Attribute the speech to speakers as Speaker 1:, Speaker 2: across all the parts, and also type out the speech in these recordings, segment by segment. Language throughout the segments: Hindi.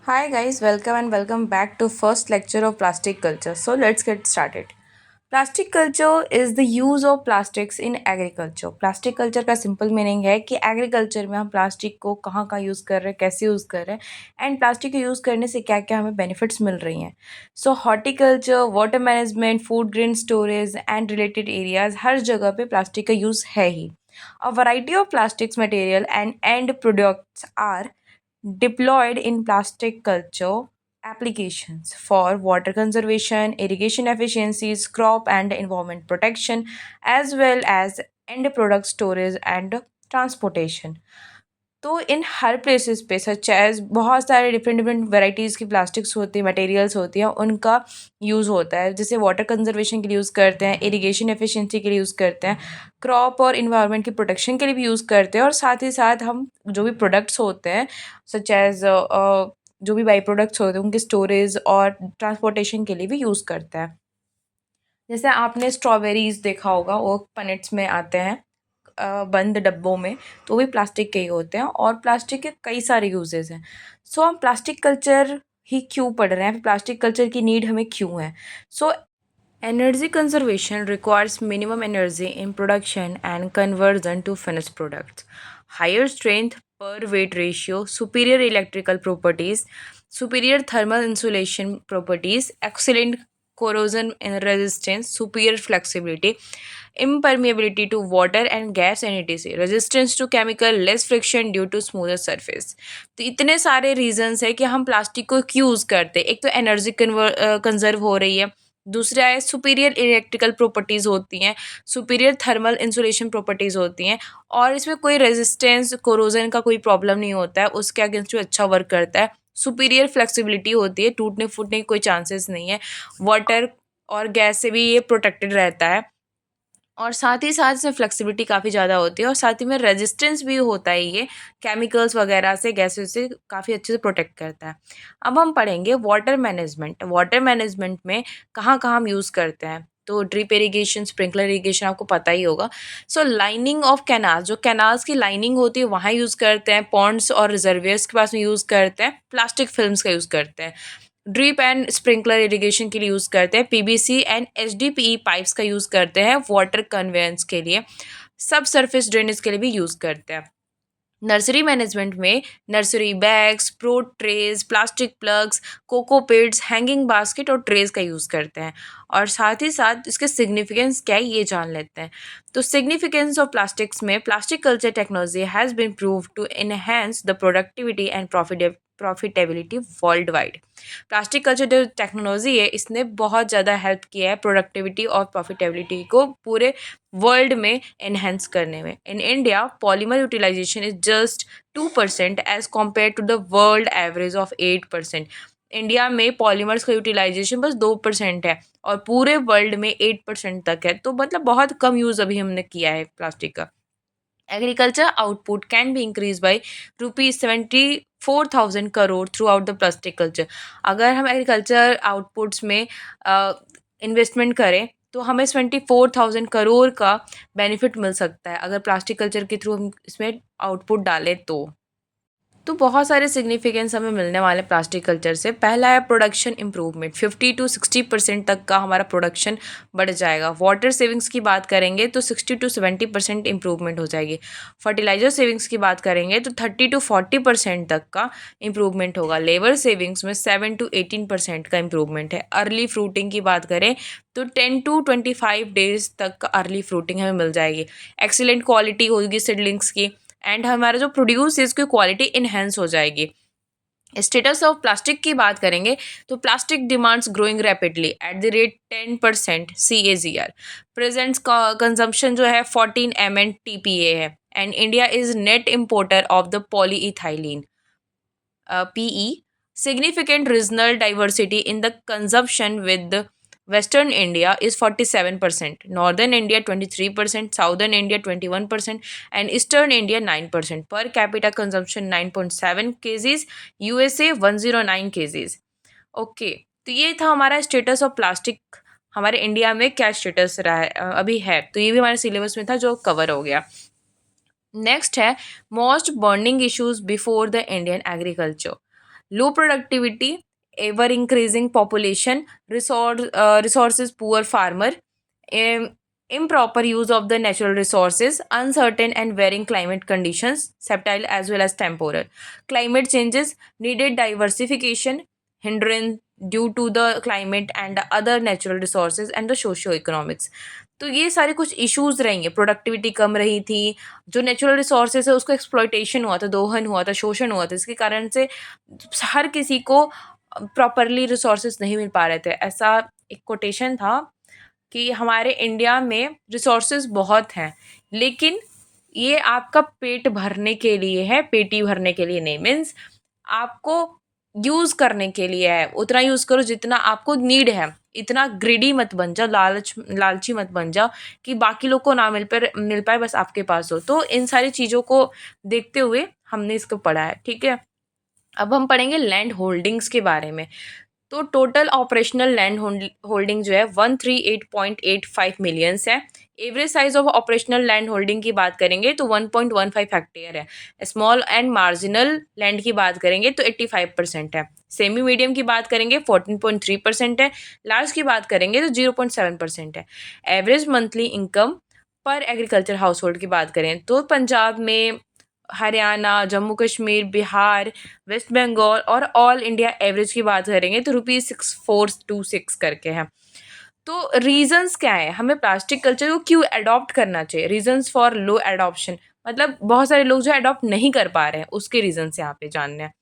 Speaker 1: Hi guys, welcome and welcome back to first lecture of plastic culture. So let's get started. Plastic culture is the use of plastics in agriculture. Plastic culture का सिंपल मीनिंग है कि एग्रीकल्चर में हम प्लास्टिक को कहाँ कहाँ यूज़ कर रहे हैं, कैसे यूज़ कर रहे हैं एंड प्लास्टिक को यूज़ करने से क्या क्या हमें बेनिफिट्स मिल रही हैं। So horticulture, water management, food grain storage and related areas, हर जगह पे प्लास्टिक का यूज़ है ही। A variety of plastics material and and products are deployed in plastic culture applications for water conservation, irrigation efficiencies, crop and environment protection, as well as end product storage and transportation. तो इन हर प्लेसेस पे सच एज़ बहुत सारे डिफरेंट डिफरेंट वैराइटीज़ की प्लास्टिक्स होती हैं, मटेरियल्स होती हैं, उनका यूज़ होता है। जैसे वाटर कंजर्वेशन के लिए यूज़ करते हैं, इरिगेशन एफिशिएंसी के लिए यूज़ करते हैं, क्रॉप और इन्वायरमेंट की प्रोटेक्शन के लिए भी यूज़ करते हैं, और साथ ही साथ हम जो भी प्रोडक्ट्स होते हैं सच एज़ जो भी बाई प्रोडक्ट्स होते हैं उनके स्टोरेज और ट्रांसपोर्टेशन के लिए भी यूज़ करते हैं। जैसे आपने स्ट्रॉबेरीज़ देखा होगा, वो पनेट्स में आते हैं बंद डब्बों में, तो वो भी प्लास्टिक के ही होते हैं और प्लास्टिक के कई सारे यूजेस हैं। सो हम प्लास्टिक कल्चर ही क्यों पढ़ रहे हैं, प्लास्टिक कल्चर की नीड हमें क्यों है। So energy conservation requires minimum energy in production and conversion to finish products, higher strength per weight ratio, superior electrical properties, superior thermal insulation properties, excellent corrosion resistance, superior flexibility, impermeability to water and gas and etc, resistance to chemical, less friction due to smoother surface। तो इतने सारे रीजंस है कि हम प्लास्टिक को क्यों यूज़ करते हैं। एक तो एनर्जी कंजर्व हो रही है, दूसरा है सुपीरियर इलेक्ट्रिकल प्रॉपर्टीज़ होती हैं, सुपीरियर थर्मल इंसुलेशन प्रॉपर्टीज़ होती हैं, और इसमें कोई रेजिस्टेंस कोरोजन का कोई प्रॉब्लम नहीं होता है, उसके अगेंस्ट भी अच्छा वर्क करता है। सुपीरियर फ्लेक्सिबिलिटी होती है, टूटने फूटने की कोई चांसेस नहीं है। वाटर और गैस से भी ये प्रोटेक्टेड रहता है, और साथ ही साथ इसमें फ्लेक्सिबिलिटी काफ़ी ज़्यादा होती है, और साथ ही में रेजिस्टेंस भी होता है, ये केमिकल्स वगैरह से, गैसेस से काफ़ी अच्छे से प्रोटेक्ट करता है। अब हम पढ़ेंगे वाटर मैनेजमेंट। वाटर मैनेजमेंट में कहाँ कहाँ हम यूज़ करते हैं, तो ड्रिप इरिगेशन, स्प्रिंकलर इरिगेशन आपको पता ही होगा। सो लाइनिंग ऑफ कैनाल, जो कैनाल्स की लाइनिंग होती है वहाँ यूज़ करते हैं, पॉन्ड्स और रिजर्वियर्स के पास में यूज़ करते हैं, प्लास्टिक फिल्म्स का यूज़ करते हैं। ड्रिप एंड स्प्रिंकलर इरिगेशन के लिए यूज़ करते हैं, पीबीसी एंड एचडीपीई पाइप्स का यूज़ करते हैं वाटर कन्वेंस के लिए, सब सरफेस ड्रेनेज के लिए भी यूज़ करते हैं। नर्सरी मैनेजमेंट में nursery bags, pro trays, plastic plugs, cocopeats, hanging basket और ट्रेज का यूज़ करते हैं, और साथ ही साथ इसके सिग्निफिकेंस क्या है ये जान लेते हैं। तो सिग्निफिकेंस ऑफ प्लास्टिक्स में, plastic culture technology has been prove to enhance the productivity and profitability world wide. Plastic culture जो टेक्नोलॉजी है, इसने बहुत ज़्यादा हेल्प किया है प्रोडक्टिविटी और प्रॉफिटेबिलिटी को पूरे वर्ल्ड में एनहेंस करने में। In India polymer utilisation is just 2% as compare to the world average of 8%। India में पॉलीमर्स का यूटिलाइजेशन बस 2% है, और पूरे वर्ल्ड में 8% तक है, तो मतलब बहुत कम यूज़ अभी हमने किया है प्लास्टिक का। Agriculture output can be increase by ₹74,000 through out the plastic culture. अगर हम एग्रीकल्चर आउटपुट्स में इन्वेस्टमेंट करें तो हमें 24,000 करोड़ का बेनिफिट मिल सकता है, अगर प्लास्टिक कल्चर के थ्रू हम इसमें आउटपुट डालें तो। तो बहुत सारे सिग्निफिकेंस हमें मिलने वाले प्लास्टिक कल्चर से। पहला है प्रोडक्शन इंप्रूवमेंट, 50 to 60% तक का हमारा प्रोडक्शन बढ़ जाएगा। वाटर सेविंग्स की बात करेंगे तो 60 to 70% इंप्रूवमेंट हो जाएगी। फर्टिलाइजर सेविंग्स की बात करेंगे तो 30 to 40% तक का इंप्रूवमेंट होगा। लेबर सेविंग्स में 7 to 18% का इंप्रूवमेंट है। अर्ली फ्रूटिंग की बात करें तो 10 to 25 डेज तक का अर्ली फ्रूटिंग हमें मिल जाएगी। एक्सीलेंट क्वालिटी होगी सीडलिंग्स की, एंड हमारा जो प्रोड्यूस है इसकी क्वालिटी इन्हेंस हो जाएगी। स्टेटस ऑफ प्लास्टिक की बात करेंगे तो plastic demands growing rapidly at the rate 10% CAGR। Present consumption जो है 14 MNTPA है, and India is net importer of the polyethylene PE। Significant regional diversity in the consumption with Western India is 47%, Northern India 23%, Southern India 21%, and Eastern India 9%. Per capita consumption 9.7 kgs, USA 109 kgs। Okay, तो ये था हमारा स्टेटस ऑफ प्लास्टिक, हमारे इंडिया में क्या स्टेटस रहा है अभी है, तो ये भी हमारे सिलेबस में था जो कवर हो गया। नेक्स्ट है most burning issues before the Indian agriculture. low productivity, ever increasing population, resources poor farmer, im- improper use of the natural resources, uncertain and varying climate conditions, subtle as well as temporal. Climate changes needed diversification, hindrance due to the climate and other natural resources and the socio-economics. तो ये सारे कुछ इश्यूज रहेंगे. प्रोडक्टिविटी कम रही थी, जो नेचुरल रिसोर्सेज है उसको एक्सप्लॉयटेशन हुआ था, दोहन हुआ था, शोषण हुआ था, इसके कारण से हर किसी को प्रॉपरली रिसोर्सेज नहीं मिल पा रहे थे. ऐसा एक कोटेशन था कि हमारे इंडिया में रिसोर्सेज बहुत हैं, लेकिन ये आपका पेट भरने के लिए है, पेटी भरने के लिए नहीं. मीन्स आपको यूज़ करने के लिए है, उतना यूज़ करो जितना आपको नीड है. इतना ग्रीडी मत बन जाओ, लालची मत बन जाओ कि बाकी लोग को ना मिल पाए, बस आपके पास हो. तो इन सारी चीज़ों को देखते हुए हमने इसको पढ़ा है. ठीक है, अब हम पढ़ेंगे लैंड होल्डिंग्स के बारे में. तो टोटल ऑपरेशनल लैंड होल्डिंग जो है 138.85 मिलियंस है. Average size of operational land holding की बात करेंगे तो 1.15 हेक्टेयर है. स्मॉल एंड मार्जिनल लैंड की बात करेंगे तो 85% है. सेमी मीडियम की बात करेंगे 14.3% है. लार्ज की बात करेंगे तो 0.7% है. एवरेज मंथली इनकम पर एग्रीकल्चर हाउस होल्ड की बात करें तो पंजाब में, हरियाणा, जम्मू कश्मीर, बिहार, वेस्ट बंगाल और ऑल इंडिया एवरेज की बात करेंगे तो ₹6426 करके है. तो रीजंस क्या है, हमें प्लास्टिक कल्चर को क्यों अडॉप्ट करना चाहिए? रीजंस फॉर लो एडॉप्शन, मतलब बहुत सारे लोग जो अडॉप्ट नहीं कर पा रहे हैं, उसके रीजंस यहाँ पे जानने हैं.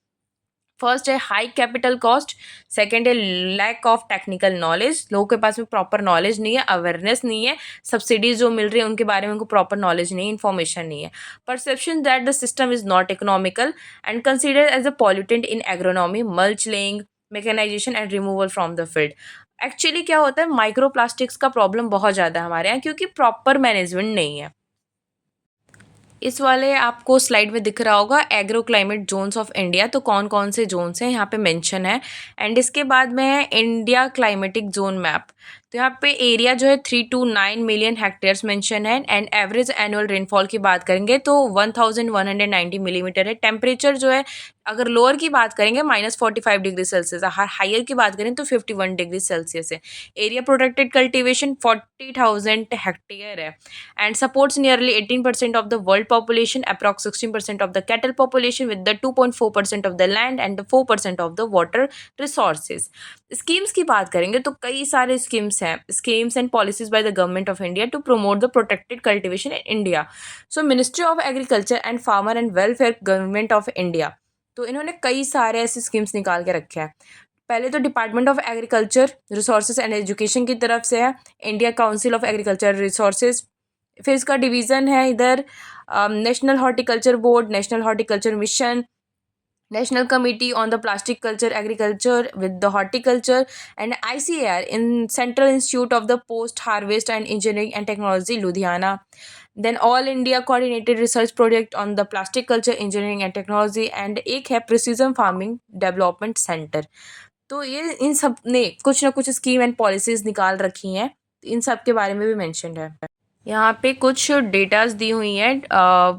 Speaker 1: फर्स्ट है हाई कैपिटल कॉस्ट, सेकंड है लैक ऑफ टेक्निकल नॉलेज, लोगों के पास में प्रॉपर नॉलेज नहीं है, अवेयरनेस नहीं है, सब्सिडीज जो मिल रही है उनके बारे में उनको प्रॉपर नॉलेज नहीं है, इन्फॉर्मेशन नहीं है. Perception that the system is not economical and considered as a pollutant in agronomy, mulch laying, mechanisation and removal from the field. Actually क्या होता है, माइक्रो प्लास्टिक्स का प्रॉब्लम बहुत ज़्यादा है हमारे यहाँ, क्योंकि प्रॉपर मैनेजमेंट नहीं है. इस वाले आपको स्लाइड में दिख रहा होगा agro climate zones of India. तो कौन कौन से जोन्स हैं यहाँ पे मेंशन है. एंड इसके बाद में है इंडिया क्लाइमेटिक जोन मैप. तो यहाँ पे एरिया जो है 3 to 9 मिलियन हेक्टेयर्स मेंशन है. एंड एवरेज एनुअल रेनफॉल की बात करेंगे तो 1190 मिलीमीटर है. टेम्परेचर जो है, अगर लोअर की बात करेंगे -45 डिग्री सेल्सियस है, हायर की बात करें तो 51 डिग्री सेल्सियस है. एरिया प्रोटेक्टेड कल्टिवेशन 40,000 हेक्टेयर है. And supports nearly 18% of the world population, approx 16% of the cattle population, with the 2.4% of the land and the 4% of the water resources. Schemes की बात करेंगे तो कई सारे स्कीम्स हैं, schemes and policies by the government of India to promote the protected cultivation in India. So ministry of agriculture and farmer and welfare, government of India, तो इन्होंने कई सारे ऐसे स्कीम्स निकाल के रखे हैं. पहले तो department of agriculture resources and education की तरफ से है, India council of agriculture resources. फिर इसका डिवीज़न है इधर national horticulture board, national horticulture mission, national committee on the plastic culture agriculture with the horticulture, and ICAR in central institute of the post harvest and engineering and technology Ludhiana. Then all India coordinated research project on the plastic culture engineering and technology. And एक है प्रिसीजन फार्मिंग डेवलपमेंट सेंटर. तो ये इन सब ने कुछ ना कुछ स्कीम एंड पॉलिसीज़ निकाल रखी हैं, इन सब के बारे में भी मेंशन्ड है. यहाँ पे कुछ डेटाज दी हुई हैं,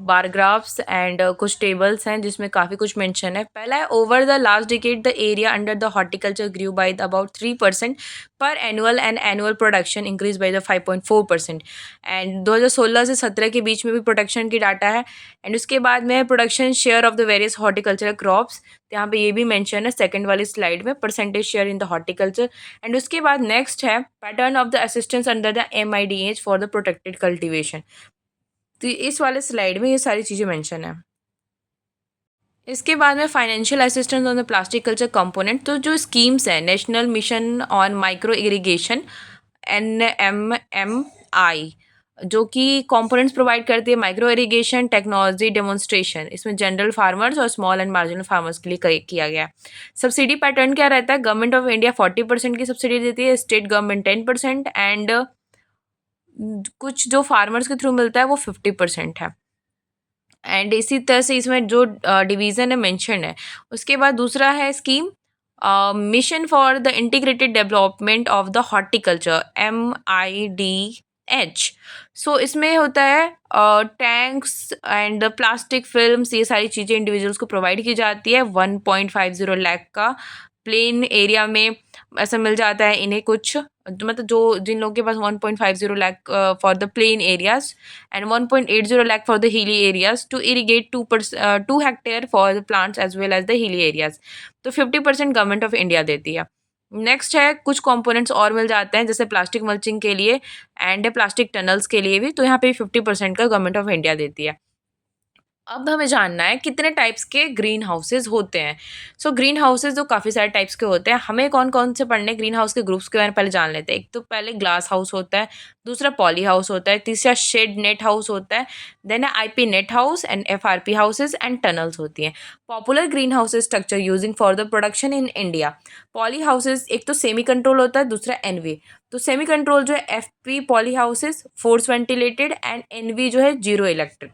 Speaker 1: बार ग्राफ्स एंड कुछ टेबल्स हैं जिसमें काफ़ी कुछ मेंशन है. पहला है over the last decade the area under the horticulture grew by the about 3% पर annual and annual production increase by the 5.4%. And 2016 से 17 के बीच में भी प्रोडक्शन की डाटा है. एंड उसके बाद में production share of the various horticultural crops, यहाँ पे ये भी मेंशन है सेकंड वाली स्लाइड में, percentage share in the horticulture. And उसके बाद नेक्स्ट है pattern of the assistance under the MIDH for the protected cultivation. तो इस वाले स्लाइड में ये सारी चीज़ें मेंशन है. इसके बाद में financial assistance on the plastic culture component. तो जो स्कीम्स है, national mission on micro irrigation NMMI, जो कि कंपोनेंट्स प्रोवाइड करती है माइक्रो इरिगेशन टेक्नोलॉजी डेमोन्स्ट्रेशन, इसमें जनरल फार्मर्स और स्मॉल एंड मार्जिनल फार्मर्स के लिए किया गया. सब्सिडी पैटर्न क्या रहता है, गवर्नमेंट ऑफ इंडिया 40% की सब्सिडी देती है, स्टेट गवर्नमेंट 10%, एंड कुछ जो फार्मर्स के थ्रू मिलता है वो 50% है. एंड इसी तरह से इसमें जो डिवीज़न है मेंशन है. उसके बाद दूसरा है scheme mission for the integrated development of the horticulture, MIDHI. H. So इसमें होता है टैंक्स एंड प्लास्टिक फिल्म्स, ये सारी चीज़ें इंडिविजुअल्स को प्रोवाइड की जाती है। 1.50 लाख का प्लेन एरिया में ऐसा मिल जाता है इन्हें कुछ, मतलब जो जिन लोगों के पास 1.50 lakh for the plain areas and 1.80 lakh for the hilly areas to irrigate 2 hectare for the plants as well as the hilly areas. तो 50% गवर्नमेंट ऑफ इंडिया देती है। नेक्स्ट है कुछ कंपोनेंट्स और मिल जाते हैं जैसे प्लास्टिक मल्चिंग के लिए एंड प्लास्टिक टनल्स के लिए भी, तो यहाँ पे 50% का गवर्नमेंट ऑफ इंडिया देती है। अब हमें जानना है कितने टाइप्स के ग्रीन हाउसेज होते हैं। सो ग्रीन हाउसेज तो काफ़ी सारे टाइप्स के होते हैं। हमें कौन कौन से पढ़ने ग्रीन हाउस के ग्रुप्स के बारे में पहले जान लेते हैं। एक तो पहले ग्लास हाउस होता है, दूसरा पॉली हाउस होता है, तीसरा शेड नेट हाउस होता है, then IP net house and FRP houses and tunnels होती हैं। Popular green houses structure using for the production in India. Poly houses एक तो सेमी कंट्रोल होता है, दूसरा एनवी। तो सेमी कंट्रोल जो है FP poly houses, force ventilated, and NV जो है जीरो इलेक्ट्रिक।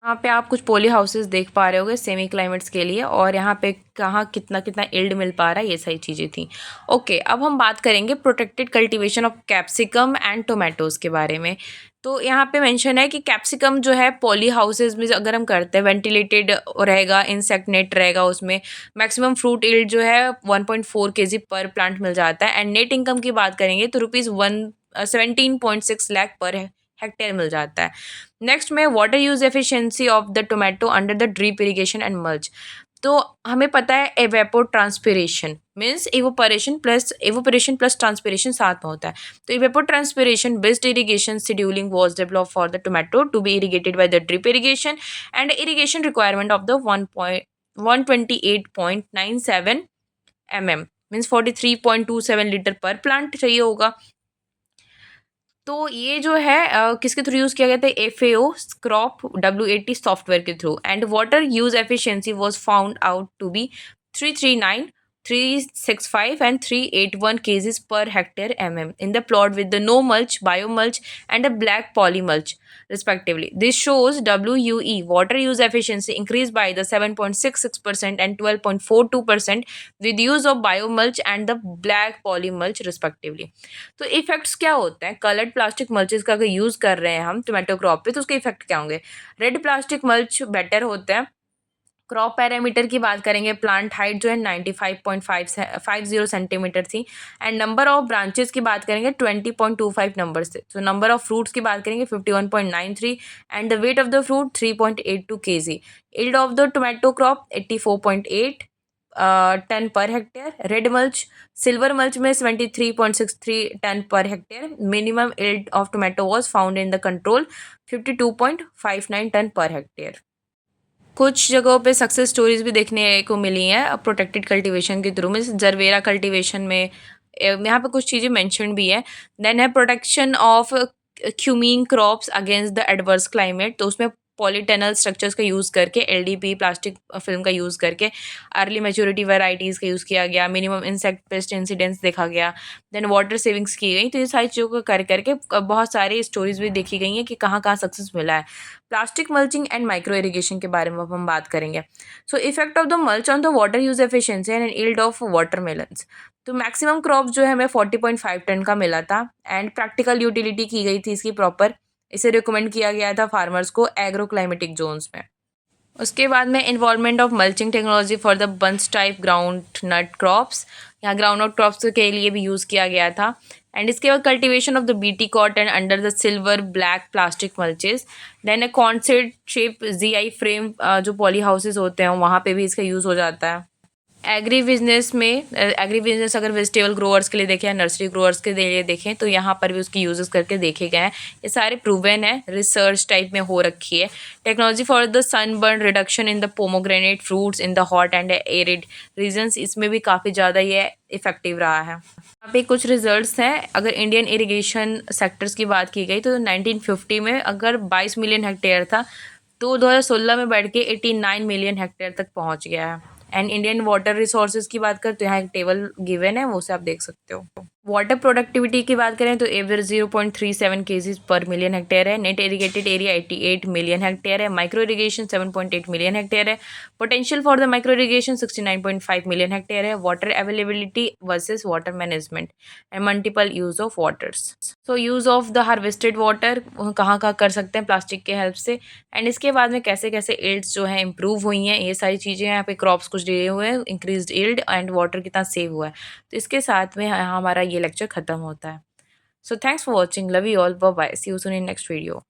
Speaker 1: यहाँ पे आप कुछ पोली हाउसेस देख पा रहे होगे सेमी क्लाइमेट्स के लिए, और यहाँ पे कहाँ कितना कितना यील्ड मिल पा रहा है, ये सारी चीज़ें थी। ओके, अब हम बात करेंगे protected cultivation of capsicum and tomatoes के बारे में। तो यहाँ पे मेंशन है कि कैप्सिकम जो है पॉली हाउसेज में अगर हम करते हैं वेंटिलेटेड रहेगा, इंसेक्ट नेट रहेगा, उसमें मैक्सिमम फ्रूट यील्ड जो है 1.4 kg पर प्लांट मिल जाता है। एंड नेट इनकम की बात करेंगे तो ₹17.6 लाख पर हेक्टेयर मिल जाता है। नेक्स्ट में water use efficiency of the tomato under the drip irrigation and mulch. तो हमें पता है evapotranspiration means evaporation plus transpiration साथ में होता है। तो evapotranspiration based irrigation scheduling was developed for the tomato to be irrigated by the drip irrigation and irrigation requirement of the 128.97 means 43.27 litre per plant चाहिए होगा। तो ये जो है किसके थ्रू यूज़ किया गया था, FAO क्रॉप W80 सॉफ्टवेयर के through. And water use efficiency was found out to be 339, 365 and 381 kgs per hectare in the plot with the no mulch, biomulch and a black poly mulch respectively. This shows WUE water use efficiency increased by the 7.66% and 12.42% with use of biomulch and the black poly mulch respectively. तो इफेक्ट्स क्या होते हैं कलर्ड प्लास्टिक मल्चेस का अगर यूज़ कर रहे हैं हम टोमेटो क्रॉप पे, तो उसके इफेक्ट क्या होंगे। रेड प्लास्टिक मल्च बेटर होते हैं। क्रॉप पैरामीटर की बात करेंगे, प्लांट हाइट जो है 95.50 सेंटीमीटर थी। एंड नंबर ऑफ ब्रांचेस की बात करेंगे 20.25 नंबर से। तो नंबर ऑफ फ्रूट्स की बात करेंगे 51.93 and the weight of the fruit 3.82 kg। Yield of the tomato crop 84.8 tonne per hectare. Red mulch silver mulch में 73.63 tonne per hectare. Minimum yield of tomato was found in the control 52.59 tonne per hectare. कुछ जगहों पे सक्सेस स्टोरीज भी देखने को मिली हैं प्रोटेक्टेड कल्टीवेशन के थ्रू में, जरवेरा कल्टीवेशन में यहाँ पे कुछ चीज़ें मेंशन भी है। देन है protection of cumene crops against the adverse climate. तो उसमें पॉलीटेनल स्ट्रक्चर्स का यूज़ करके LDP प्लास्टिक फिल्म का यूज़ करके अर्ली मैच्योरिटी वैरायटीज़ का यूज़ किया गया। मिनिमम इंसेक्ट पेस्ट इंसिडेंट्स देखा गया। देन वाटर सेविंग्स की गई। तो ये सारी चीज़ों को करके बहुत सारी स्टोरीज भी देखी गई हैं कि कहाँ कहाँ सक्सेस मिला है। Plastic mulching and micro irrigation के बारे में अब हम बात करेंगे। So effect of the mulch on the water use efficiency and yield of watermelons. तो मैक्सिमम क्रॉप जो है हमें 40.5 टन का मिला था। एंड प्रैक्टिकल यूटिलिटी की गई थी इसकी प्रॉपर, इसे रिकमेंड किया गया था फार्मर्स को एग्रो क्लाइमेटिक जोन्स में। उसके बाद में involvement of mulching technology for the bunch type ground nut crops. यहाँ ग्राउंड नट क्रॉप्स के लिए भी यूज़ किया गया था। एंड इसके बाद cultivation of the BT cotton under the silver black plastic mulches. Then a quonset shape GI frame जो पॉली हाउसेज होते हैं वहाँ पे भी इसका यूज़ हो जाता है। एग्री बिजनेस अगर वेजिटेबल ग्रोअर्स के लिए देखें या नर्सरी ग्रोअर्स के लिए देखें तो यहाँ पर भी उसकी यूजेस करके देखे गए हैं। ये सारे प्रूवन है, रिसर्च टाइप में हो रखी है। Technology for the sunburn reduction in the pomegranate fruits in the hot and arid regions, इसमें भी काफ़ी ज़्यादा ये इफेक्टिव रहा है। यहाँ पे कुछ रिजल्ट्स हैं। अगर इंडियन इरिगेशन सेक्टर्स की बात की गई तो 1950 में अगर 22 मिलियन हेक्टेयर था तो 2016 में बढ़ के 89 मिलियन हेक्टेयर तक पहुँच गया है। एंड इंडियन वाटर रिसोर्सेज की बात करें तो यहाँ एक टेबल गिवन है, वो से आप देख सकते हो। वाटर प्रोडक्टिविटी की बात करें तो average 0.37 kgs per million hectare है। Net irrigated area 88 million hectare है। माइक्रो इरीगेशन 7.8 मिलियन हेक्टेयर है। Potential for the micro irrigation 69.5 million hectare है। Water availability versus water management and multiple use of waters. So use of the harvested water कहाँ कहाँ कर सकते हैं प्लास्टिक के हेल्प से, एंड इसके बाद में कैसे कैसे एल्ड्स जो है इंप्रूव हुई हैं, ये सारी चीज़ें यहाँ पे क्रॉप्स कुछ दिए हुए हैं, इंक्रीज यील्ड एंड वाटर कितना सेव हुआ है। तो इसके साथ में हमारा ये लेक्चर ख़त्म होता है। So thanks for watching, love you all, bye bye, see you soon in next video.